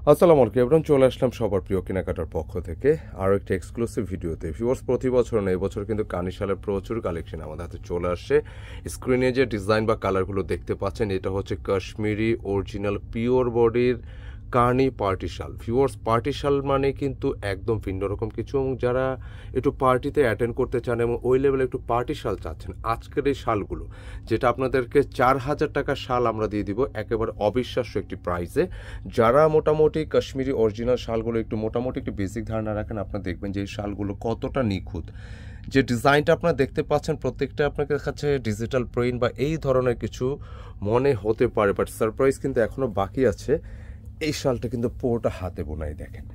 আসসালামু আলাইকুম এভরিওয়ান, চলে আসলাম সবার প্রিয় কেনাকাটার পক্ষ থেকে আরও একটা এক্সক্লুসিভ ভিডিওতে। ভিউয়ার্স, প্রতি বছর না এবছর কিন্তু কানিশালের প্রচুর কালেকশন আমাদের হাতে চলে আসছে। স্ক্রিনে যে ডিজাইন বা কালারগুলো দেখতে পাচ্ছেন, এটা হচ্ছে কাশ্মীরি অরিজিনাল পিওর বডির কার্নি পার্টি শাল। ভিউয়ার্স, পার্টি শাল মানে কিন্তু একদম ভিন্ন রকম কিছু, এবং যারা একটু পার্টিতে অ্যাটেন্ড করতে চান এবং ওই লেভেলে একটু পার্টি শাল চাচ্ছেন, আজকের এই শালগুলো যেটা আপনাদেরকে 4,000 টাকার শাল আমরা দিয়ে দিব একেবারে অবিশ্বাস্য একটি প্রাইসে। যারা মোটামুটি কাশ্মীরি অরিজিনাল শালগুলো একটু মোটামুটি একটু বেসিক ধারণা রাখেন, আপনারা দেখবেন যে এই শালগুলো কতটা নিখুঁত। যে ডিজাইনটা আপনারা দেখতে পাচ্ছেন প্রত্যেকটা আপনাদের কাছে ডিজিটাল প্রিন্ট বা এই ধরনের কিছু মনে হতে পারে, বাট সারপ্রাইজ কিন্তু এখনও বাকি আছে। এই শালটা কিন্তু পুরোটা হাতে বোনাই, দেখেন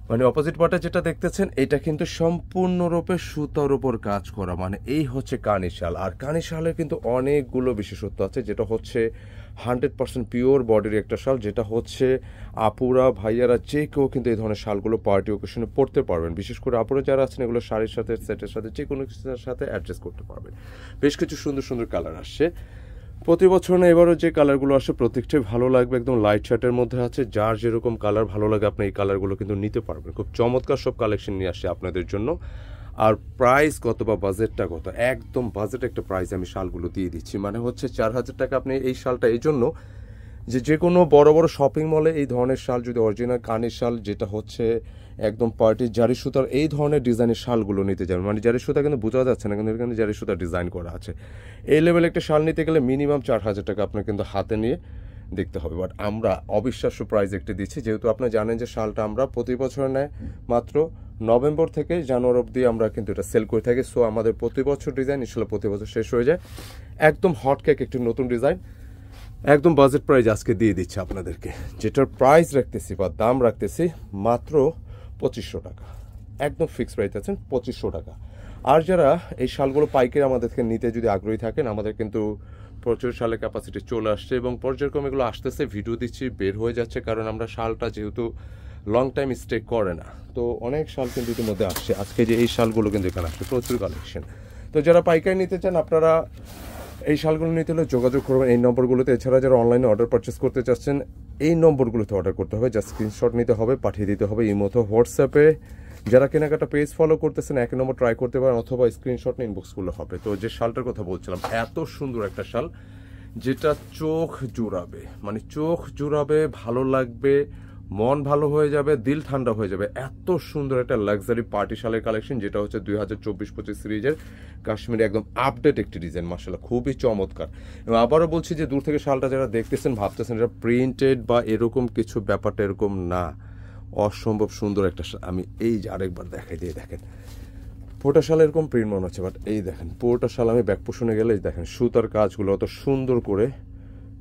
মানে অপোজিট পার্টে যেটা দেখতেছেন এটা কিন্তু সম্পূর্ণরূপে সুতার উপর কাজ করা, মানে এই হচ্ছে কানি শাল। আর কানি শালের কিন্তু অনেকগুলো বিশেষত্ব আছে, যেটা হচ্ছে 100% পিওর বডির একটা শাল, যেটা হচ্ছে আপুরা ভাইয়ারা যে কেউ কিন্তু এই ধরনের শালগুলো পার্টি ওকেশনে পরতে পারবেন। বিশেষ করে আপুরা যারা আছেন এগুলো শাড়ির সাথে সেটের সাথে যে কোনো কিছুর সাথে অ্যাডজাস্ট করতে পারবেন। বেশ কিছু সুন্দর সুন্দর কালার আসছে প্রতি বছর না, এবারও যে কালারগুলো আসে প্রত্যেকটাই ভালো লাগবে। একদম লাইট শার্টের মধ্যে আছে, যার যেরকম কালার ভালো লাগে আপনি এই কালারগুলো কিন্তু নিতে পারবেন। খুব চমৎকার সব কালেকশন নিয়ে আসছে আপনাদের জন্য। আর প্রাইস কত বা বাজেটটা কত, একদম বাজেট একটা প্রাইস আমি শালগুলো দিয়ে দিচ্ছি। মানে হচ্ছে 4,000 টাকা। আপনি এই শালটা এই জন্য যে কোনো বড় বড় শপিং মলে এই ধরনের শাল যদি অরিজিনাল কানের শাল, যেটা হচ্ছে একদম পার্টির জারি সুতার এই ধরনের ডিজাইনের শালগুলো নিতে যাবেন, মানে জারি সুতা কিন্তু বোঝা যাচ্ছে না, কিন্তু এখানে জারি সুতা ডিজাইন করা আছে। এই লেভেলে একটা শাল নিতে গেলে মিনিমাম 4,000 টাকা আপনার কিন্তু হাতে নিয়ে দেখতে হবে। বাট আমরা অবিশ্বাস্য প্রাইস একটা দিচ্ছি, যেহেতু আপনি জানেন যে শালটা আমরা প্রতি বছর নেয় মাত্র নভেম্বর থেকে জানুয়ারি অবধি আমরা কিন্তু এটা সেল করে থাকি। সো আমাদের প্রতি বছর ডিজাইন ইনশাল্লাহ প্রতি বছর শেষ হয়ে যায়। একদম হট কেক একটি নতুন ডিজাইন, একদম বাজেট প্রাইস আজকে দিয়ে দিচ্ছে আপনাদেরকে, যেটার প্রাইস রাখতেছি বা দাম রাখতেছি মাত্র 2,500 টাকা। একদম ফিক্সড প্রাইস আছেন 2,500 টাকা। আর যারা এই শালগুলো পাইকারি আমাদের থেকে নিতে যদি আগ্রহী থাকেন, আমাদের কিন্তু প্রচুর শালের ক্যাপাসিটি চলে আসছে এবং পর্যায়ক্রমে এগুলো আসতেছে, ভিডিও দিচ্ছি, বের হয়ে যাচ্ছে, কারণ আমরা শালটা যেহেতু লং টাইম স্টে করে না, তো অনেক শাল কিন্তু ইতিমধ্যে আসছে। আজকে যে এই শালগুলো কিন্তু এখানে আসছে প্রচুর কালেকশন। তো যারা পাইকারি নিতে চান, আপনারা এই শালগুলো নিতে হলে যোগাযোগ করবেন এই নম্বরগুলোতে। এছাড়া যারা অনলাইনে অর্ডার পারচেস করতে চাচ্ছেন, এই নম্বরগুলোতে অর্ডার করতে হবে, জাস্ট স্ক্রিনশট নিতে হবে, পাঠিয়ে দিতে হবে ইমোতে হোয়াটসঅ্যাপে। যারা কেনাকাটা পেজ ফলো করতেছেন 1 নম্বর ট্রাই করতে পারেন, অথবা স্ক্রিনশট নিয়ে ইনবক্সগুলো হবে। তো যে শালটার কথা বলছিলাম, এত সুন্দর একটা শাল যেটা চোখ জুড়াবে, মানে চোখ জুড়াবে, ভালো লাগবে, মন ভালো হয়ে যাবে, দিল ঠান্ডা হয়ে যাবে। এত সুন্দর একটা লাক্সারি পার্টি শালের কালেকশন, যেটা হচ্ছে 2024-25 সিরিজের কাশ্মীরি একদম আপডেট একটি ডিজাইন, মাশাআল্লাহ খুবই চমৎকার। এবং আবারও বলছি যে দূর থেকে শালটা যারা দেখতেছেন ভাবতেছেন এটা প্রিন্টেড বা এরকম কিছু, ব্যাপারটা এরকম না, অসম্ভব সুন্দর একটা শাল। আমি এই যে আরেকবার দেখাই দিয়ে দেখেন, পুরোটা শাল এরকম প্রিন্ট মনে হচ্ছে, বাট এই দেখেন পুরোটা শাল আমি ব্যাক পোষণে গেলে দেখেন সুতার কাজগুলো অত সুন্দর করে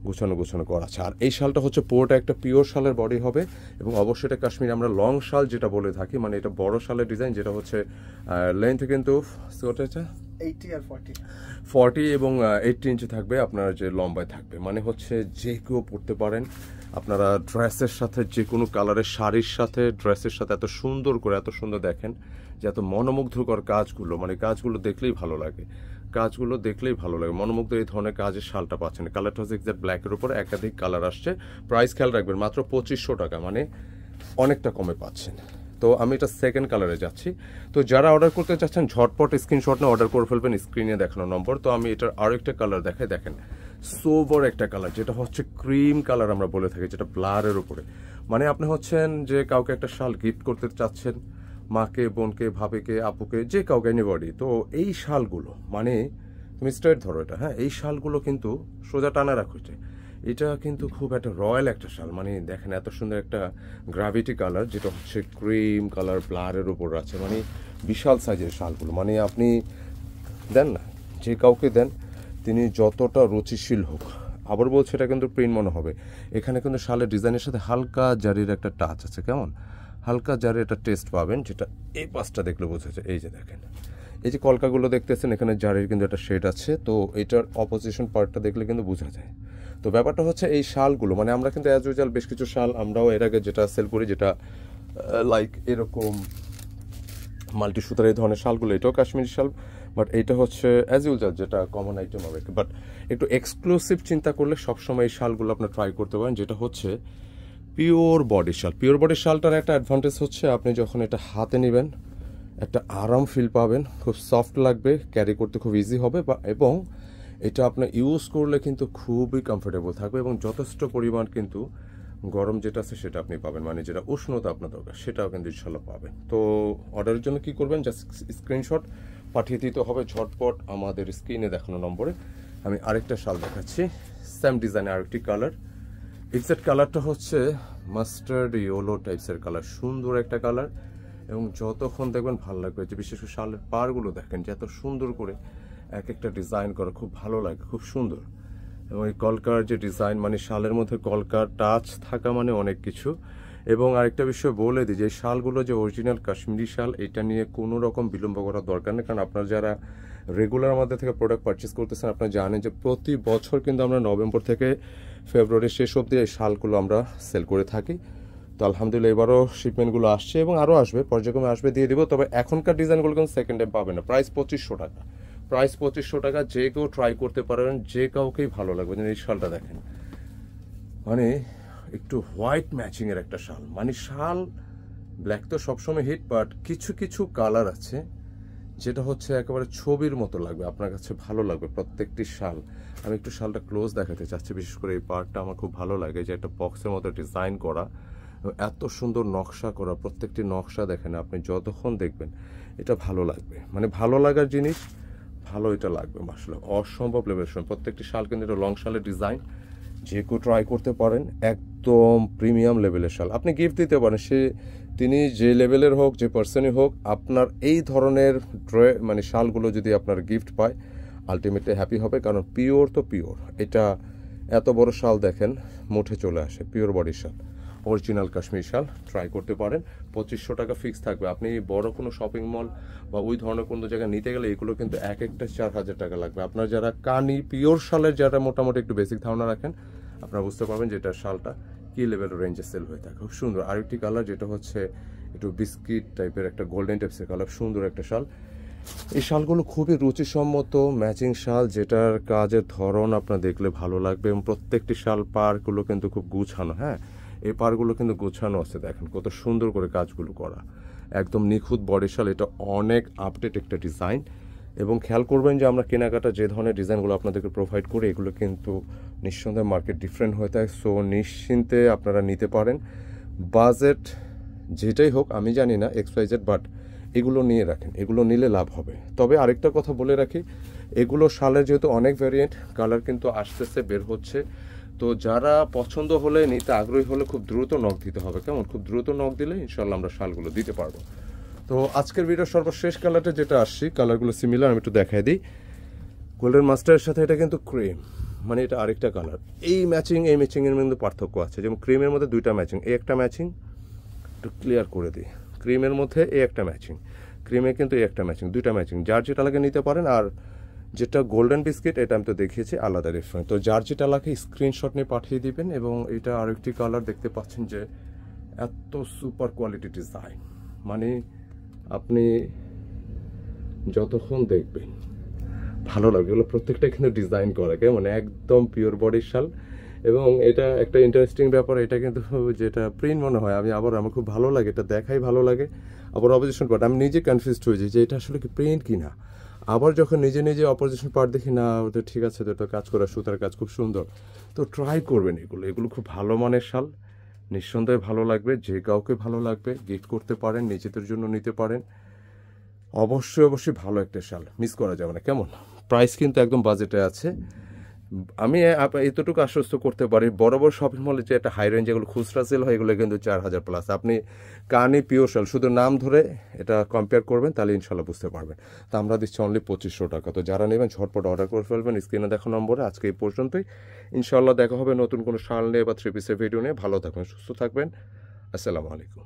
গুছানো গুছানো করা আছে। আর এই শালটা হচ্ছে পুরোটা একটা পিওর শালের বডি হবে, এবং অবশ্যই এটা কাশ্মীরি আমরা লং শাল যেটা বলে থাকি, মানে এটা বড় শালের ডিজাইন, যেটা হচ্ছে লেন্থ কিন্তু 80 আর 40 এবং 80 ইঞ্চি থাকবে আপনার, যে লম্বায় থাকবে, মানে হচ্ছে যে কেউ পরতে পারেন। আপনারা ড্রেসের সাথে যে কোনো কালারের শাড়ির সাথে ড্রেসের সাথে এত সুন্দর করে, এত সুন্দর দেখেন যে এত মনোমুগ্ধকর কাজগুলো, মানে কাজগুলো দেখলেই ভালো লাগে, কাজগুলো দেখলেই ভালো লাগে, মনোমুগ্ধ এই ধরনের কাজের শালটা পাচ্ছেন। কালারটা হচ্ছে এক্সাক্ট ব্ল্যাকের উপরে একাধিক কালার আসছে। প্রাইস খেয়াল রাখবেন মাত্র 2,500 টাকা, মানে অনেকটা কমে পাচ্ছেন। তো আমি এটা সেকেন্ড কালারে যাচ্ছি। তো যারা অর্ডার করতে চাচ্ছেন ঝটপট স্ক্রিনশট নিয়ে অর্ডার করে ফেলবেন, স্ক্রিনে দেখানো নম্বর। তো আমি এটার আরও একটা কালার দেখাই, দেখেন সোবর একটা কালার, যেটা হচ্ছে ক্রিম কালার আমরা বলে থাকি, যেটা ব্লারের উপরে। মানে আপনি হচ্ছেন যে কাউকে একটা শাল গিফট করতে চাচ্ছেন, মাকে, বোনকে, ভাবিকে, আপুকে, যে কাউকে, এনিবডি। তো এই শালগুলো মানে তুমি স্ট্রেট ধরো এটা, হ্যাঁ, এই শালগুলো কিন্তু সোজা টানা রাখো, এটা কিন্তু খুব একটা রয়্যাল একটা শাল। মানে দেখেন এত সুন্দর একটা গ্রাভিটি কালার, যেটা হচ্ছে ক্রিম কালার ব্লারের উপর আছে, মানে বিশাল সাইজের শালগুলো। মানে আপনি দেন না, যে কাউকে দেন, তিনি যতটা রুচিশীল হোক, আবার বলছে এটা কিন্তু প্রিন্ট মনে হবে। এখানে কিন্তু শালের ডিজাইনের সাথে হালকা জারির একটা টাচ আছে, কেমন হালকা জারির একটা টেস্ট পাবেন, যেটা এই পাশটা দেখলে বোঝা যায়। এই যে দেখেন, এই যে কলকাগুলো দেখতেছেন, এখানে জারির কিন্তু একটা শেড আছে, তো এটার অপোজিশন পার্টটা দেখলে কিন্তু বোঝা যায়। তো ব্যাপারটা হচ্ছে এই শালগুলো, মানে আমরা কিন্তু অ্যাজ ইউজুয়াল বেশ কিছু শাল আমরাও এর আগে যেটা সেল করি, যেটা লাইক এরকম মাল্টি সুতার এই ধরনের শালগুলো, এটাও কাশ্মীরি শাল, বাট এইটা হচ্ছে অ্যাজ ইউজুয়াল যেটা কমন আইটেম হবে। বাট একটু এক্সক্লুসিভ চিন্তা করলে সবসময় এই শালগুলো আপনার ট্রাই করতে পারেন, যেটা হচ্ছে পিওর বডি শাল। পিওর বডি শালটার একটা অ্যাডভান্টেজ হচ্ছে আপনি যখন এটা হাতে নেবেন একটা আরাম ফিল পাবেন, খুব সফট লাগবে, ক্যারি করতে খুব ইজি হবে এবং এটা আপনার ইউজ করলে কিন্তু খুবই কমফোর্টেবল থাকবে এবং যথেষ্ট পরিমাণ কিন্তু গরম যেটা আছে সেটা আপনি পাবেন, মানে যেটা উষ্ণতা আপনার দরকার সেটাও কিন্তু ইনশাল্লাহ পাবেন। তো অর্ডারের জন্য কি করবেন, জাস্ট স্ক্রিনশট পাঠিয়ে দিতে হবে ঝটপট আমাদের স্ক্রিনে দেখানো নম্বরে। আমি আরেকটা শাল দেখাচ্ছি, সেম ডিজাইনের আরেকটি কালার। এক্সাক্ট কালারটা হচ্ছে মাস্টার্ড ইয়েলো টাইপসের কালার, সুন্দর একটা কালার এবং যতক্ষণ দেখবেন ভালো লাগবে। যে বিশেষ করে শালের পাড়গুলো দেখেন যে এত সুন্দর করে এক একটা ডিজাইন করা, খুব ভালো লাগে, খুব সুন্দর। এবং এই কলকার যে ডিজাইন, মানে শালের মধ্যে কলকার টাচ থাকা মানে অনেক কিছু। এবং আরেকটা বিষয় বলে দিই যে শালগুলো যে অরিজিনাল কাশ্মীরি শাল, এটা নিয়ে কোনো রকম বিলম্ব করার দরকার নেই, কারণ আপনারা যারা রেগুলার আমাদের থেকে প্রোডাক্ট পারচেস করতেছেন আপনারা জানেন যে প্রতি বছর কিন্তু আমরা নভেম্বর থেকে ফেব্রুয়ারির শেষ অবধি এই শালগুলো আমরা সেল করে থাকি। তো আলহামদুলিল্লাহ এবারও শিপমেন্টগুলো আসছে এবং আরও আসবে, পর্যায়ক্রমে আসবে, দিয়ে দিব। তবে এখনকার ডিজাইনগুলো কিন্তু সেকেন্ড টাইম পাবেন না। প্রাইস 2500 টাকা, প্রাইস 2500 টাকা। যে কেউ ট্রাই করতে পারেন, যে কাউকেই ভালো লাগবে। এই শালটা দেখেন, মানে একটু হোয়াইট ম্যাচিংয়ের একটা শাল, মানে শাল ব্ল্যাক তো সবসময় হিট, বাট কিছু কিছু কালার আছে যেটা হচ্ছে একেবারে ছবির মতো লাগবে, আপনার কাছে ভালো লাগবে প্রত্যেকটি শাল। আমি একটু শালটা ক্লোজ দেখাতে চাচ্ছি, বিশেষ করে এই পার্টটা আমার খুব ভালো লাগে, যে একটা বক্সের মতো ডিজাইন করা, এত সুন্দর নকশা করা, প্রত্যেকটি নকশা দেখেন আপনি যতক্ষণ দেখবেন এটা ভালো লাগবে, মানে ভালো লাগার জিনিস ভালো এটা লাগবে আসলে অসম্ভব লেভেল। প্রত্যেকটি শাল কিন্তু এটা লং শালের ডিজাইন, যে কেউ ট্রাই করতে পারেন, একদম প্রিমিয়াম লেভেলের শাল। আপনি গিফট দিতে পারেন, তিনি যে লেভেলের হোক, যে পার্সনই হোক, আপনার এই ধরনের মানে শালগুলো যদি আপনার গিফট পায় আলটিমেটলি হ্যাপি হবে, কারণ পিওর তো পিওর। এটা এত বড় শাল দেখেন মুঠে চলে আসে, পিওর বডি শাল, অরিজিনাল কাশ্মীর শাল। ট্রাই করতে পারেন, 2500 টাকা ফিক্স থাকবে। আপনি বড় কোনো শপিং মল বা ওই ধরনের কোনো জায়গায় নিতে গেলে এগুলো কিন্তু এক একটা 4000 টাকা লাগবে। আপনার যারা কানি পিওর শালের যারা মোটামুটি একটু বেসিক ধারণা রাখেন, আপনারা বুঝতে পারবেন যে এটা শালটা কী লেভেলের রেঞ্জে সেল হয়ে থাকে। খুব সুন্দর আরেকটি কালার, যেটা হচ্ছে একটু বিস্কিট টাইপের একটা গোল্ডেন টাইপসের কালার, সুন্দর একটা শাল। এই শালগুলো খুবই রুচিসম্মত ম্যাচিং শাল, যেটার কাজের ধরন আপনার দেখলে ভালো লাগবে এবং প্রত্যেকটি শাল পাড়গুলো কিন্তু খুব গুছানো। হ্যাঁ, এই পাড়গুলো কিন্তু গোছানো আছে, দেখেন কত সুন্দর করে কাজগুলো করা, একদম নিখুঁত বডি শাল। এটা অনেক আপডেট একটা ডিজাইন এবং খেয়াল করবেন যে আমরা কেনাকাটা যে ধরনের ডিজাইনগুলো আপনাদেরকে প্রোভাইড করি এগুলো কিন্তু নিঃসন্দেহে মার্কেট ডিফারেন্ট হয়ে থাকে। সো নিশ্চিন্তে আপনারা নিতে পারেন, বাজেট যেটাই হোক আমি জানি না XYZ, বাট এগুলো নিয়ে রাখেন, এগুলো নিলে লাভ হবে। তবে আরেকটা কথা বলে রাখি, এগুলো শালের যেহেতু অনেক ভ্যারিয়েন্ট কালার কিন্তু আসতেছে, বের হচ্ছে, তো যারা পছন্দ হলে নিতে আগ্রহী হলে খুব দ্রুত নক দিতে হবে, কেমন? খুব দ্রুত নক দিলে ইনশাল্লাহ আমরা শালগুলো দিতে পারবো। তো আজকের ভিডিও সর্বশেষ কালারটা যেটা আসছি, কালারগুলো সিমিলার, আমি একটু দেখাই দিই। গোল্ডেন মাস্টারের সাথে এটা কিন্তু ক্রিম, মানে এটা আরেকটা কালার। এই ম্যাচিংয়ের মধ্যে পার্থক্য আছে, যেমন ক্রিমের মধ্যে দুইটা ম্যাচিং, এই একটা ম্যাচিং, একটু ক্লিয়ার করে দিই, ক্রিমের মধ্যে এই একটা ম্যাচিং, ক্রিমে কিন্তু এই একটা ম্যাচিং, দুইটা ম্যাচিং, যার যেটা লাগে নিতে পারেন। আর যেটা গোল্ডেন বিস্কিট এটা আমি তো দেখিয়েছি আলাদা ডিফারেন্ট, তো যার যেটা লাগে স্ক্রিনশট নিয়ে পাঠিয়ে দিবেন। এবং এটা আরেকটি কালার দেখতে পাচ্ছেন যে এত সুপার কোয়ালিটি ডিজাইন, মানে আপনি যতক্ষণ দেখবেন ভালো লাগবে, এগুলো প্রত্যেকটা কিন্তু ডিজাইন করা, মানে একদম পিওর বডি শাল। এবং এটা একটা ইন্টারেস্টিং ব্যাপার, এটা কিন্তু যেটা প্রিন্ট মনে হয়, আমার খুব ভালো লাগে, এটা দেখাই ভালো লাগে, আবার অপোজিশন পার্ট আমি নিজে কনফিউজড হয়ে যাই যে এটা আসলে কি প্রিন্ট কিনা। আবার যখন নিজে অপোজিশন পার্ট দেখি, না ওটা ঠিক আছে, তো এটা কাজ করা, সুতার কাজ খুব সুন্দর। তো ট্রাই করবেন, এগুলো খুব ভালো মানের শাল, নিঃসন্দেহে ভালো লাগবে, যে কাউকে ভালো লাগবে, গিফট করতে পারেন, নিজেদের জন্য নিতে পারেন। অবশ্যই ভালো একটা শাল, মিস করা যাবে না, কেমন? প্রাইস কিন্তু একদম বাজেটে আছে। আমি এতটুকু আশ্বস্ত করতে পারি, বড় শপিং মলে যে একটা হাই রেঞ্জ এগুলো খুচরা সেল হয়, এগুলো কিন্তু 4000 প্লাস। আপনি কানি পিওর শাল শুধু নাম ধরে এটা কম্পেয়ার করবেন, তাহলে ইনশাল্লাহ বুঝতে পারবেন। তো আমরা দিচ্ছি অনলি 2500 টাকা। তো যারা নেবেন ঝটপট অর্ডার করে ফেলবেন স্ক্রিনে দেখা নম্বরে। আজকে এই পর্যন্তই, ইনশাল্লাহ দেখা হবে নতুন কোনো শাল নিয়ে বা 3 পিসের ভিডিও নিয়ে। ভালো থাকবেন, সুস্থ থাকবেন, আসসালামু আলাইকুম।